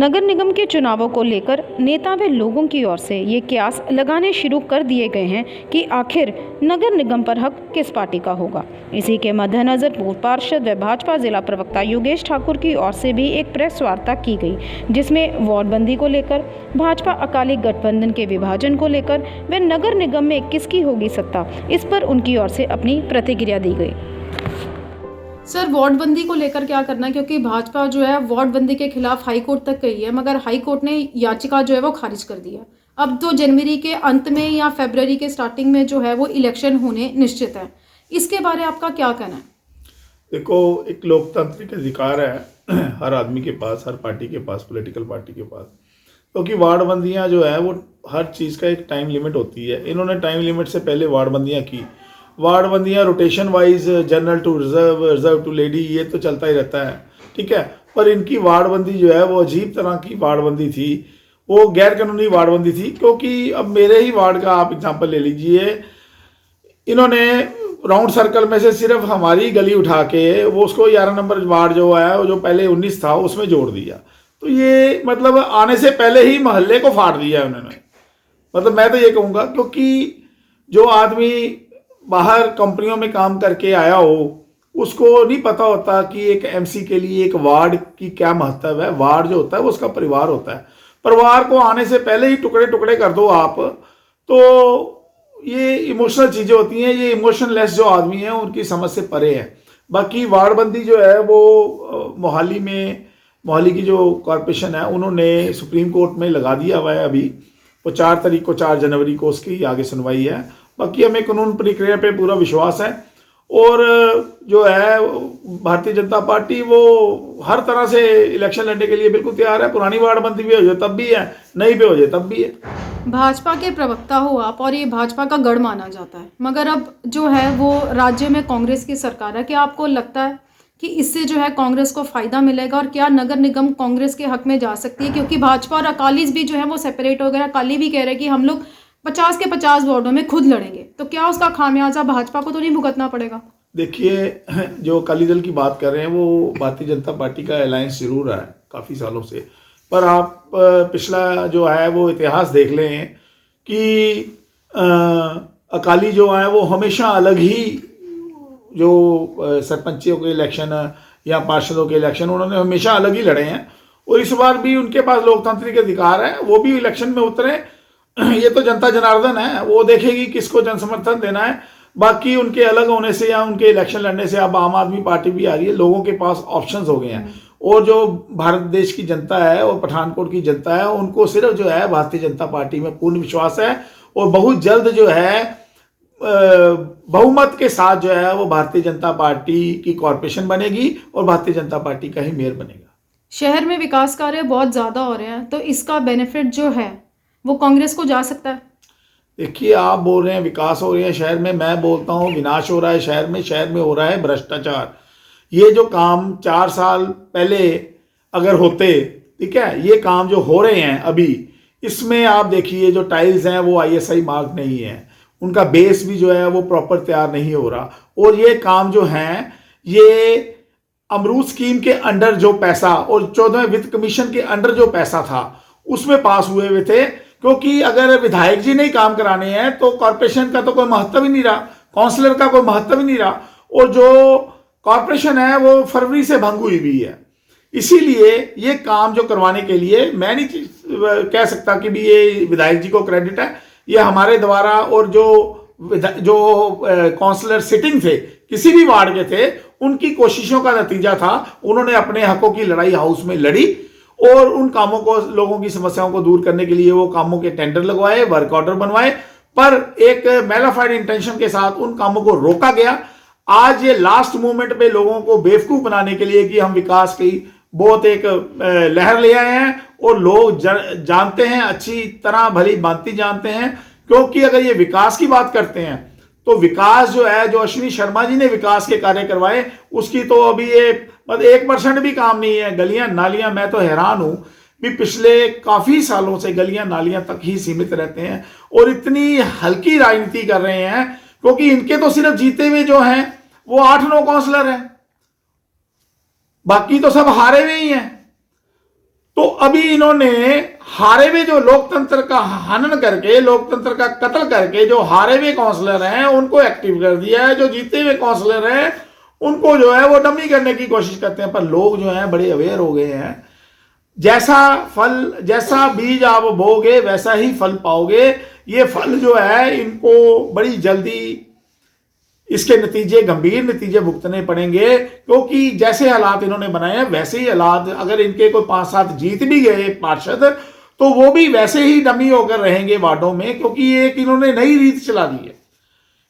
नगर निगम के चुनावों को लेकर नेता व लोगों की ओर से ये कयास लगाने शुरू कर दिए गए हैं कि आखिर नगर निगम पर हक किस पार्टी का होगा। इसी के मद्देनजर पूर्व पार्षद व भाजपा जिला प्रवक्ता योगेश ठाकुर की ओर से भी एक प्रेस वार्ता की गई, जिसमें वार्डबंदी को लेकर, भाजपा अकाली गठबंधन के विभाजन को लेकर व नगर निगम में किसकी होगी सत्ता, इस पर उनकी ओर से अपनी प्रतिक्रिया दी गई। सर, वार्डबंदी को लेकर क्या करना है, क्योंकि भाजपा जो है वार्डबंदी के खिलाफ हाई कोर्ट तक गई है, मगर हाई कोर्ट ने याचिका जो है वो खारिज कर दी है। अब तो जनवरी के अंत में या फरवरी के स्टार्टिंग में जो है वो इलेक्शन होने निश्चित है। इसके बारे में आपका क्या कहना है? देखो, एक लोकतांत्रिक अधिकार है हर आदमी के पास, हर पार्टी के पास, पॉलिटिकल पार्टी के पास, क्योंकि वार्डबंदियां जो है वो हर चीज़ का एक टाइम लिमिट होती है। इन्होंने टाइम लिमिट से पहले वार्डबंदियां की। वार्डबंदियां rotation wise, general to reserve, reserve to lady, ये तो चलता ही रहता है, ठीक है। पर इनकी वार्डबंदी जो है वो अजीब तरह की वार्डबंदी थी, वो गैर कानूनी वार्डबंदी थी। क्योंकि अब मेरे ही वार्ड का आप एग्जांपल ले लीजिए, इन्होंने राउंड सर्कल में से सिर्फ हमारी गली उठा के वो उसको 11 नंबर वार्ड जो है वो जो पहले 19 था उसमें जोड़ दिया। तो ये मतलब आने से पहले ही मोहल्ले को फाड़ दिया है उन्होंने। मतलब मैं तो ये कहूँगा, क्योंकि जो आदमी बाहर कंपनियों में काम करके आया हो उसको नहीं पता होता कि एक एमसी के लिए एक वार्ड की क्या महत्व है। वार्ड जो होता है वो उसका परिवार होता है। परिवार को आने से पहले ही टुकड़े टुकड़े कर दो आप, तो ये इमोशनल चीज़ें होती हैं। ये इमोशनलेस जो आदमी है उनकी समझ से परे है। बाकी वार्डबंदी जो है वो मोहाली की जो कॉरपोरेशन है उन्होंने सुप्रीम कोर्ट में लगा दिया हुआ है। अभी वो 4 जनवरी को उसकी आगे सुनवाई है। बाकी हमें कानून प्रक्रिया पे पूरा विश्वास है। और जो है भारतीय जनता पार्टी वो हर तरह से इलेक्शन लड़ने के लिए बिल्कुल तैयार है। पुरानी वार्डबंदी भी हो जाए तब भी है, नई पे हो जाए तब भी है। भाजपा के प्रवक्ता हो आप, और ये भाजपा का गढ़ माना जाता है, मगर अब जो है वो राज्य में कांग्रेस की सरकार है। क्या आपको लगता है कि इससे जो है कांग्रेस को फायदा मिलेगा, और क्या नगर निगम कांग्रेस के हक में जा सकती है? क्योंकि भाजपा और अकाली भी जो है वो सेपरेट हो गए। अकाली भी कह रहे हैं कि हम लोग 50 के 50 वार्डों में खुद लड़ेंगे, तो क्या उसका खामियाजा भाजपा को तो नहीं भुगतना पड़ेगा? देखिए, जो अकाली दल की बात कर रहे हैं वो भारतीय जनता पार्टी का अलायंस जरूर है काफ़ी सालों से। पर आप पिछला जो है वो इतिहास देख लें कि अकाली जो है वो हमेशा अलग ही, जो सरपंचियों के इलेक्शन या पार्षदों के इलेक्शन उन्होंने हमेशा अलग ही लड़े हैं। और इस बार भी उनके पास लोकतांत्रिक अधिकार है, वो भी इलेक्शन में उतरे। ये तो जनता जनार्दन है, वो देखेगी किसको जनसमर्थन देना है। बाकी उनके अलग होने से या उनके इलेक्शन लड़ने से अब आम आदमी पार्टी भी आ रही है। लोगों के पास ऑप्शंस हो गए हैं। और जो भारत देश की जनता है और पठानकोट की जनता है उनको सिर्फ जो है भारतीय जनता पार्टी में पूर्ण विश्वास है। और बहुत जल्द जो है बहुमत के साथ जो है वो भारतीय जनता पार्टी की कॉरपोरेशन बनेगी और भारतीय जनता पार्टी का ही मेयर बनेगा। शहर में विकास कार्य बहुत ज़्यादा हो रहे हैं, तो इसका बेनिफिट जो है वो कांग्रेस को जा सकता है? देखिए, आप बोल रहे हैं विकास हो रहे हैं शहर में, मैं बोलता हूँ विनाश हो रहा है शहर में। शहर में हो रहा है भ्रष्टाचार। ये जो काम 4 साल पहले अगर होते, ठीक है, ये काम जो हो रहे हैं अभी, इसमें आप देखिए जो टाइल्स हैं वो ISI मार्क नहीं है, उनका बेस भी जो है वो प्रॉपर तैयार नहीं हो रहा। और ये काम जो हैं ये अमरूद स्कीम के अंडर जो पैसा और 14वें वित्त कमीशन के अंडर जो पैसा था उसमें पास हुए हुए थे। क्योंकि अगर विधायक जी नहीं काम कराने हैं तो कॉरपोरेशन का तो कोई महत्व ही नहीं रहा, काउंसलर का कोई महत्व ही नहीं रहा। और जो कॉरपोरेशन है वो फरवरी से भंग हुई भी है। इसीलिए ये काम जो करवाने के लिए मैं नहीं कह सकता कि भी ये विधायक जी को क्रेडिट है। ये हमारे द्वारा, और जो काउंसलर सिटिंग थे किसी भी वार्ड के थे, उनकी कोशिशों का नतीजा था। उन्होंने अपने हकों की लड़ाई हाउस में लड़ी और उन कामों को, लोगों की समस्याओं को दूर करने के लिए वो कामों के टेंडर लगवाए, वर्क ऑर्डर बनवाए। पर एक मैलाफाइड इंटेंशन के साथ उन कामों को रोका गया। आज ये लास्ट मोमेंट पे लोगों को बेवकूफ बनाने के लिए कि हम विकास की बहुत एक लहर ले आए हैं, और लोग जानते हैं, अच्छी तरह भली भांति जानते हैं। क्योंकि अगर ये विकास की बात करते हैं तो विकास जो है, जो अश्विनी शर्मा जी ने विकास के कार्य करवाए, उसकी तो अभी ये मतलब 1% भी काम नहीं है। गलियां नालियां, मैं तो हैरान हूं भी पिछले काफी सालों से गलियां नालियां तक ही सीमित रहते हैं और इतनी हल्की राजनीति कर रहे हैं। क्योंकि इनके तो सिर्फ जीते हुए जो हैं वो 8-9 काउंसलर हैं, बाकी तो सब हारे हुए ही हैं। तो तो अभी इन्होंने हारे हुए जो लोकतंत्र का हनन करके, लोकतंत्र का कत्ल करके जो हारे हुए काउंसलर हैं उनको एक्टिव कर दिया है, जो जीते हुए काउंसलर हैं उनको जो है वो डमी करने की कोशिश करते हैं। पर लोग जो हैं बड़े अवेयर हो गए हैं, जैसा बीज आप बोगे वैसा ही फल पाओगे। ये फल जो है इनको बड़ी जल्दी इसके नतीजे, गंभीर नतीजे भुगतने पड़ेंगे, क्योंकि जैसे हालात इन्होंने बनाए हैं वैसे ही हालात, अगर इनके कोई 5-7 जीत भी गए पार्षद तो वो भी वैसे ही डमी होकर रहेंगे वार्डों में, क्योंकि एक इन्होंने नई रीत चला दी है।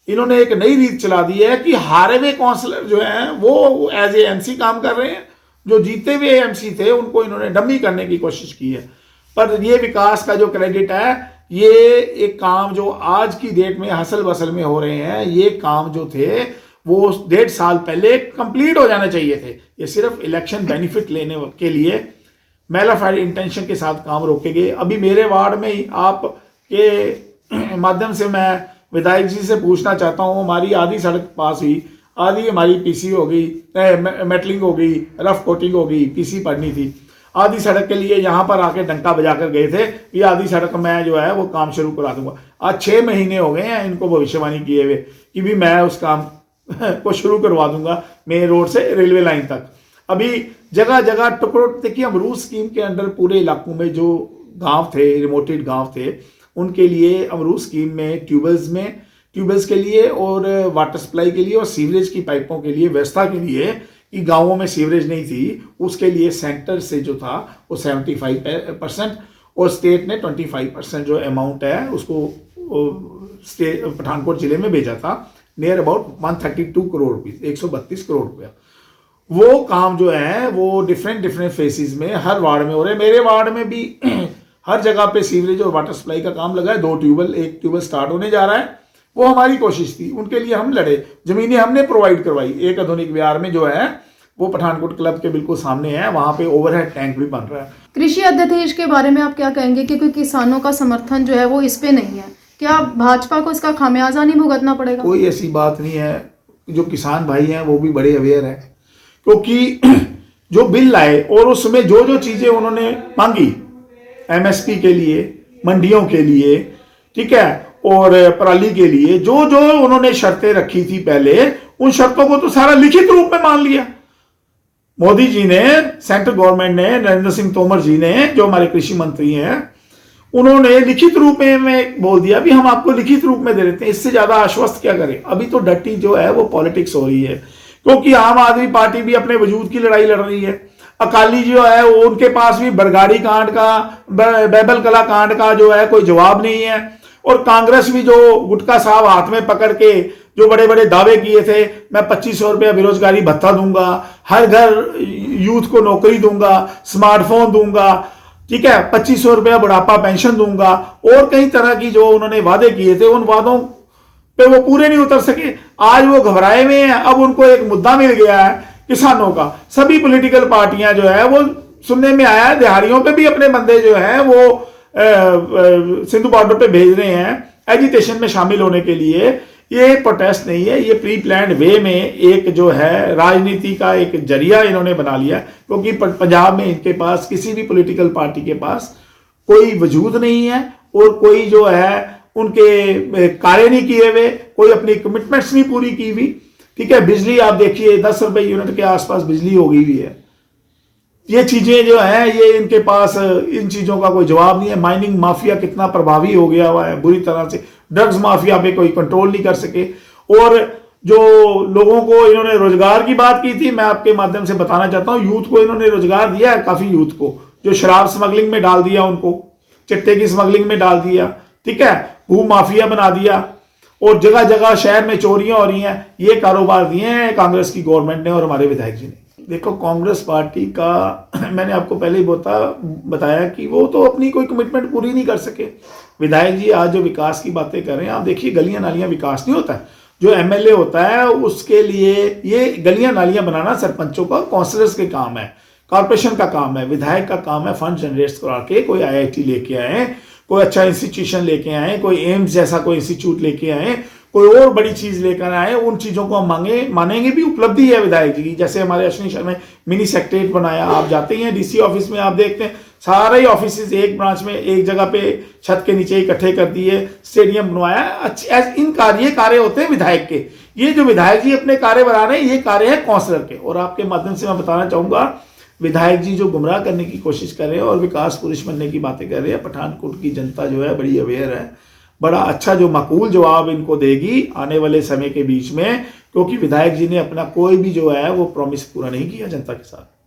इन्होंने एक नई रीत चला दी है कि हारे हुए काउंसलर जो हैं वो एज ए एमसी काम कर रहे हैं, जो जीते हुए एमसी थे उनको इन्होंने डमी करने की कोशिश की है। पर ये विकास का जो क्रेडिट है, ये एक काम जो आज की डेट में हसल बसल में हो रहे हैं, ये काम जो थे वो 1.5 साल पहले कंप्लीट हो जाने चाहिए थे। ये सिर्फ इलेक्शन बेनिफिट लेने के लिए मैलाफाइड इंटेंशन के साथ काम रोके गए। अभी मेरे वार्ड में ही आपके माध्यम से मैं विधायक जी से पूछना चाहता हूँ, हमारी आधी सड़क पास हुई, आधी हमारी पीसी हो गई, मेटलिंग हो गई, रफ कोटिंग हो गई, पीसी पड़नी थी। आधी सड़क के लिए यहाँ पर आके डंका बजा कर गए थे, ये आधी सड़क मैं जो है वो काम शुरू करा दूंगा। आज 6 महीने हो गए हैं इनको भविष्यवाणी किए हुए कि भी मैं उस काम को शुरू करवा दूंगा, मेन रोड से रेलवे लाइन तक। अभी जगह जगह टुकड़ों, देखिए अमरूद स्कीम के अंडर पूरे इलाकों में जो गांव थे, रिमोटेड गांव थे, उनके लिए अमरूद स्कीम में ट्यूबवेल्स के लिए और वाटर सप्लाई के लिए और सीवरेज की पाइपों के लिए, व्यवस्था के लिए कि गांवों में सीवरेज नहीं थी, उसके लिए सेंटर से जो था वो 75% और स्टेट ने 25% जो अमाउंट है उसको स्टेट पठानकोट जिले में भेजा था, near about 132 crore rupees, 132 crore रुपया। वो काम जो है वो डिफरेंट फेसिस में हर वार्ड में हो रहे हैं। मेरे वार्ड में भी हर जगह पे सीवरेज और वाटर सप्लाई का काम लगा है। 2 ट्यूबवेल, 1 ट्यूबवेल स्टार्ट होने जा रहा है। वो हमारी कोशिश थी, उनके लिए हम लड़े, जमीनें हमने प्रोवाइड करवाई। एक आधुनिक विहार में जो है वो पठानकोट क्लब के बिल्कुल सामने है, वहां पे ओवरहेड टैंक भी बन रहा है। कृषि अध्यादेश के बारे में आप क्या कहेंगे, क्योंकि किसानों का समर्थन जो है वो इस पे नहीं है, क्या भाजपा को इसका खामियाजा नहीं भुगतना पड़ेगा? कोई ऐसी बात नहीं है, जो किसान भाई हैं वो भी बड़े अवेयर हैं, क्योंकि जो बिल लाए और उसमें जो जो चीजें उन्होंने मांगी एमएसपी के लिए, मंडियों के लिए, ठीक है, और पराली के लिए, जो जो उन्होंने शर्तें रखी थी पहले, उन शर्तों को तो सारा लिखित रूप में मान लिया मोदी जी ने, सेंट्रल गवर्नमेंट ने, नरेंद्र सिंह तोमर जी ने, जो हमारे कृषि मंत्री हैं, उन्होंने लिखित रूप में बोल दिया भी हम आपको लिखित रूप में दे देते हैं। इससे ज्यादा आश्वस्त क्या करें? अभी तो डटी जो है वो पॉलिटिक्स हो रही है, क्योंकि आम आदमी पार्टी भी अपने वजूद की लड़ाई लड़ रही है। अकाली जो है वो, उनके पास भी बरगाड़ी कांड का, बैबल कला कांड का जो है कोई जवाब नहीं है। और कांग्रेस भी जो गुटका साहब हाथ में पकड़ के जो बड़े बड़े दावे किए थे, मैं 2500 रुपया बेरोजगारी भत्ता दूंगा, हर घर यूथ को नौकरी दूंगा, स्मार्टफोन दूंगा, ठीक है, 2500 रुपया बुढ़ापा पेंशन दूंगा, और कई तरह की जो उन्होंने वादे किए थे, उन वादों पे वो पूरे नहीं उतर सके। आज वो घबराए हुए हैं। अब उनको एक मुद्दा मिल गया है किसानों का। सभी पॉलिटिकल पार्टियां जो है वो, सुनने में आया है दिहाड़ियों पे भी अपने बंदे जो हैं वो सिंधु बॉर्डर पे भेज रहे हैं एजिटेशन में शामिल होने के लिए। ये प्रोटेस्ट नहीं है, ये प्री प्लान्ड वे में एक जो है राजनीति का एक जरिया इन्होंने बना लिया, क्योंकि पंजाब में इनके पास किसी भी पॉलिटिकल पार्टी के पास कोई वजूद नहीं है और कोई जो है उनके कार्य नहीं किए हुए, कोई अपनी कमिटमेंट्स नहीं पूरी की हुई। ठीक है, बिजली आप देखिए 10 रुपए यूनिट के आसपास बिजली हो गई हुई है। ये चीजें जो है ये इनके पास, इन चीजों का कोई जवाब नहीं है। माइनिंग माफिया कितना प्रभावी हो गया हुआ है बुरी तरह से, ड्रग्स माफिया पे कोई कंट्रोल नहीं कर सके। और जो लोगों को इन्होंने रोजगार की बात की थी, मैं आपके माध्यम से बताना चाहता हूं, यूथ को इन्होंने रोजगार दिया है काफी यूथ को, जो शराब स्मगलिंग में डाल दिया, उनको चिट्टे की स्मगलिंग में डाल दिया, ठीक है, भू माफिया बना दिया, और जगह जगह शहर में चोरियां हो रही हैं। ये कारोबार दिए हैं कांग्रेस की गवर्नमेंट ने और हमारे विधायक जी ने। देखो, कांग्रेस पार्टी का मैंने आपको पहले ही बताया कि वो तो अपनी कोई कमिटमेंट पूरी नहीं कर सके। विधायक जी आज जो विकास की बातें कर रहे हैं, आप देखिए गलियां नालियां विकास नहीं होता है। जो एमएलए होता है उसके लिए ये गलियां नालियां बनाना सरपंचों का, काउंसलर्स के काम है, कॉर्पोरेशन का काम है। विधायक का काम है फंड जनरेट करा के कोई IIT लेके आए, कोई अच्छा इंस्टीट्यूशन लेके आए, कोई एम्स जैसा कोई इंस्टीट्यूट लेके आए, कोई और बड़ी चीज लेकर आए। उन चीजों को हम मानेंगे भी, उपलब्धि है विधायक जी की। जैसे हमारे अश्विनी शर्मा मिनी सेक्रेटरीट बनाया, आप जाते हैं DC ऑफिस में, आप देखते हैं सारे ही ऑफिस एक ब्रांच में एक जगह पे छत के नीचे इकट्ठे कर दिए, स्टेडियम बनवाया। अच्छे इन कार्य होते हैं विधायक के। ये जो विधायक जी अपने कार्य बना रहे हैं, ये कार्य है काउंसलर के। और आपके माध्यम से मैं बताना चाहूंगा, विधायक जी जो गुमराह करने की कोशिश कर रहे हैं और विकास पुरुष बनने की बातें कर रहे हैं, पठानकोट की जनता जो है बड़ी अवेयर है। बड़ा अच्छा जो माकूल जवाब इनको देगी आने वाले समय के बीच में, क्योंकि विधायक जी ने अपना कोई भी जो है वो प्रॉमिस पूरा नहीं किया जनता के साथ।